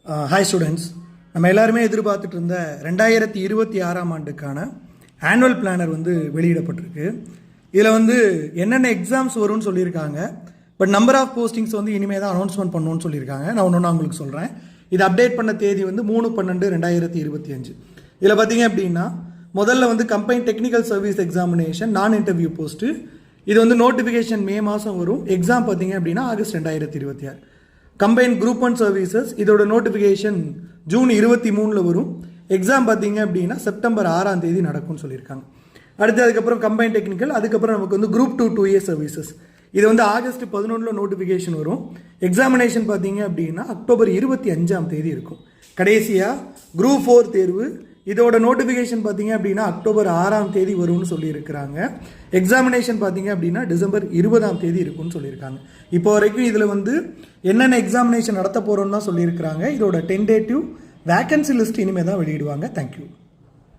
Hi students, நம்ம எல்லாருமே எதிர்பார்த்துட்டு இருந்த 2026ஆம் ஆண்டுக்கான ஆனுவல் பிளானர் வந்து வெளியிடப்பட்டிருக்கு. இதில் வந்து என்னென்ன எக்ஸாம்ஸ் வரும்னு சொல்லியிருக்காங்க. பட் நம்பர் ஆஃப் போஸ்டிங்ஸ் வந்து இனிமேல் தான் அனௌன்ஸ்மெண்ட் பண்ணணும்னு சொல்லியிருக்காங்க. நான் ஒன்று உங்களுக்கு சொல்கிறேன். இது அப்டேட் பண்ண தேதி வந்து 3/12/2025. இதில் பார்த்தீங்க அப்படின்னா முதல்ல வந்து கம்பைன் டெக்னிக்கல் சர்வீஸ் எக்ஸாமினேஷன் நான் இன்டர்வியூ போஸ்ட்டு. இது வந்து நோட்டிஃபிகேஷன் மே மாதம் வரும். எக்ஸாம் பார்த்தீங்க அப்படின்னா ஆகஸ்ட் 2026. கம்பைன் குரூப் 1 சர்வீசஸ் இதோட நோட்டிஃபிகேஷன் ஜூன் 23 வரும். எக்ஸாம் பார்த்தீங்க அப்படின்னா செப்டம்பர் 6 நடக்கும்னு சொல்லியிருக்காங்க. அடுத்து அதுக்கப்புறம் கம்பைன் டெக்னிக்கல், அதுக்கப்புறம் நமக்கு வந்து குரூப் 2 2A சர்வீசஸ் இது வந்து ஆகஸ்ட் 11 நோட்டிஃபிகேஷன் வரும். எக்ஸாமினேஷன் பார்த்தீங்க அப்படின்னா அக்டோபர் 25 இருக்கும். கடைசியாக குரூப் 4 தேர்வு இதோட நோட்டிஃபிகேஷன் பார்த்தீங்க அப்படின்னா அக்டோபர் 6 வரும்னு சொல்லியிருக்கிறாங்க. எக்ஸாமினேஷன் பார்த்தீங்க அப்படின்னா டிசம்பர் 20 இருக்கும்னு சொல்லியிருக்காங்க. இப்போ வரைக்கும் இதில் வந்து என்னென்ன எக்ஸாமினேஷன் நடத்த போகிறோம்னு தான் சொல்லியிருக்கிறாங்க. இதோட டென்டேட்டிவ் வேகன்சி லிஸ்ட் இனிமேல் தான் வெளியிடுவாங்க. தேங்க்யூ.